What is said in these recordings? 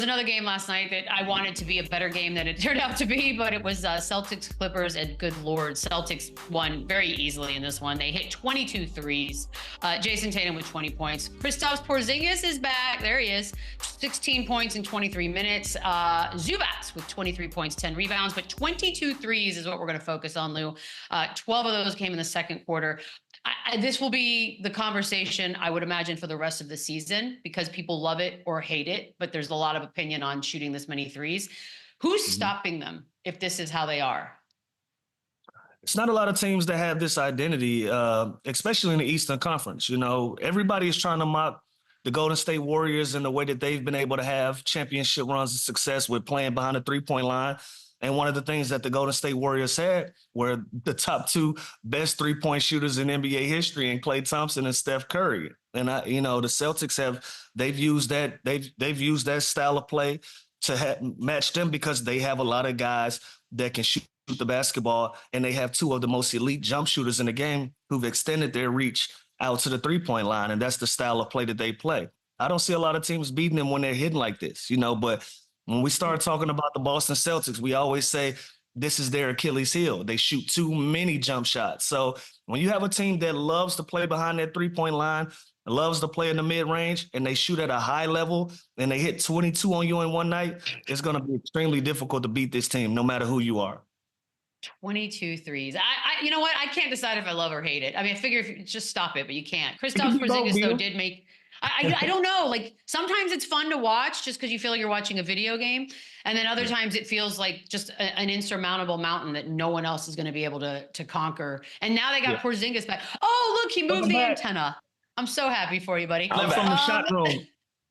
another game last night that I wanted to be a better game than it turned out to be, but it was Celtics Clippers, and good Lord, Celtics won very easily in this one. They hit 22 threes. Jason Tatum with 20 points. Kristaps Porzingis is back. There he is. 16 points in 23 minutes. Zubats with 23 points, 10 rebounds, but 22 threes is what we're going to focus on, Lou. 12 of those came in the second quarter. This will be the conversation, I would imagine, for the rest of the season, because people love it or hate it, but there's a lot of opinion on shooting this many threes. Who's stopping them if this is how they are? It's not a lot of teams that have this identity, especially in the Eastern Conference. You know, everybody is trying to mock the Golden State Warriors in the way that they've been able to have championship runs of success with playing behind the three-point line. And one of the things that the Golden State Warriors had were the top two best three-point shooters in NBA history, and Klay Thompson and Steph Curry. And the Celtics they've used that style of play to match them, because they have a lot of guys that can shoot the basketball, and they have two of the most elite jump shooters in the game who've extended their reach out to the three-point line, and that's the style of play that they play. I don't see a lot of teams beating them when they're hitting like this, but when we start talking about the Boston Celtics, we always say this is their Achilles heel. They shoot too many jump shots. So when you have a team that loves to play behind that three-point line, loves to play in the mid-range, and they shoot at a high level, and they hit 22 on you in one night, it's going to be extremely difficult to beat this team, no matter who you are. 22 threes. You know what? I can't decide if I love or hate it. I mean, I figure if you just stop it, but you can't. Kristaps Porzingis, though, did make... I don't know. Like, sometimes it's fun to watch just because you feel like you're watching a video game. And then other times it feels like just an insurmountable mountain that no one else is going to be able to conquer. And now they got Porzingis back. Oh, look, he moved the antenna. I'm so happy for you, buddy. I'm from the shot room.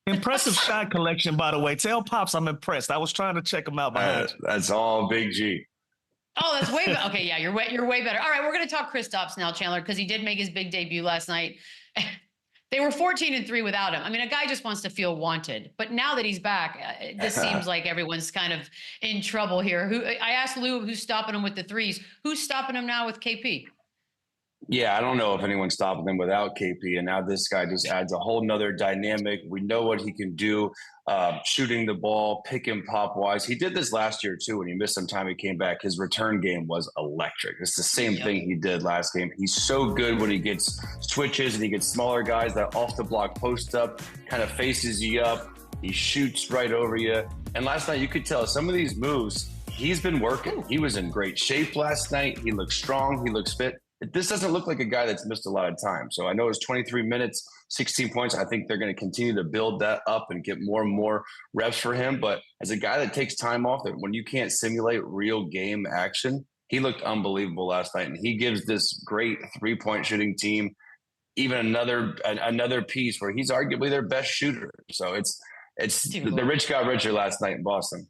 Impressive shot collection, by the way. Tell Pops I'm impressed. I was trying to check him out behind you. That's all Big G. Oh, that's way better. Okay, yeah, you're way better. All right, we're going to talk Kristaps now, Chandler, because he did make his big debut last night. They were 14-3 without him. I mean, a guy just wants to feel wanted. But now that he's back, this seems like everyone's kind of in trouble here. I asked Lou who's stopping him with the threes. Who's stopping him now with KP? Yeah, I don't know if anyone's stopping him without KP. And now this guy just adds a whole nother dynamic. We know what he can do, shooting the ball, pick and pop wise. He did this last year, too. When he missed some time, he came back. His return game was electric. It's the same thing he did last game. He's so good when he gets switches and he gets smaller guys that off the block post up, kind of faces you up. He shoots right over you. And last night, you could tell some of these moves, he's been working. He was in great shape last night. He looks strong. He looks fit. This doesn't look like a guy that's missed a lot of time. So I know it's 23 minutes, 16 points. I think they're going to continue to build that up and get more and more reps for him. But as a guy that takes time off, that when you can't simulate real game action, he looked unbelievable last night. And he gives this great three-point shooting team even another piece where he's arguably their best shooter. So it's the rich got richer last night in Boston.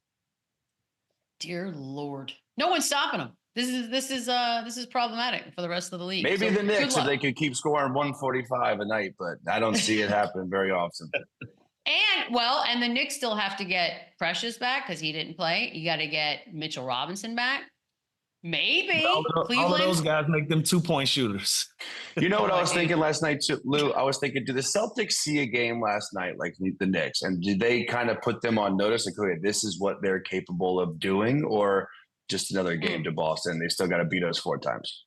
Dear Lord. No one's stopping him. This is problematic for the rest of the league. Maybe the Knicks, if they could keep scoring 145 a night, but I don't see it happening very often. And the Knicks still have to get Precious back because he didn't play. You got to get Mitchell Robinson back. Maybe all of those guys make them 2-point shooters. You know what I was thinking last night, too, Lou? I was thinking, do the Celtics see a game last night like the Knicks, and did they kind of put them on notice? Like, okay, this is what they're capable of doing, or just another game to Boston? They still got to beat us 4 times.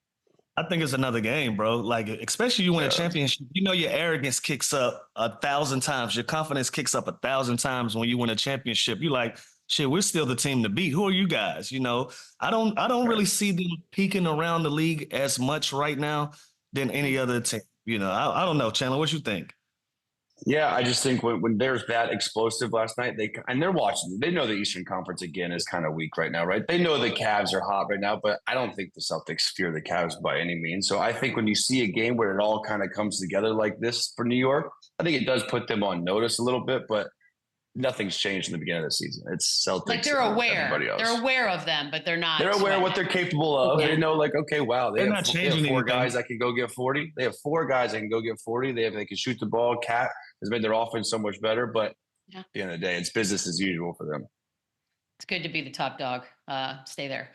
I think it's another game, bro. Like, especially you win a championship, your arrogance kicks up 1,000 times. Your confidence kicks up 1,000 times when you win a championship. You're like, shit, we're still the team to beat. Who are you guys? I don't really see them peeking around the league as much right now than any other team. I don't know, Chandler, what you think? Yeah, I just think when there's that explosive last night, they're watching. They know the Eastern Conference again is kind of weak right now, right? They know the Cavs are hot right now, but I don't think the Celtics fear the Cavs by any means. So I think when you see a game where it all kind of comes together like this for New York, I think it does put them on notice a little bit, but nothing's changed in the beginning of the season. It's Celtics. Like, they're aware. They're aware of them, but they're not. They're aware of what they're capable of. Yeah. They know, like, okay, wow, they have 4 guys that can go get 40. They have 4 guys that can go get 40. They can shoot the ball. Cat has made their offense so much better, but at the end of the day, it's business as usual for them. It's good to be the top dog. Stay there.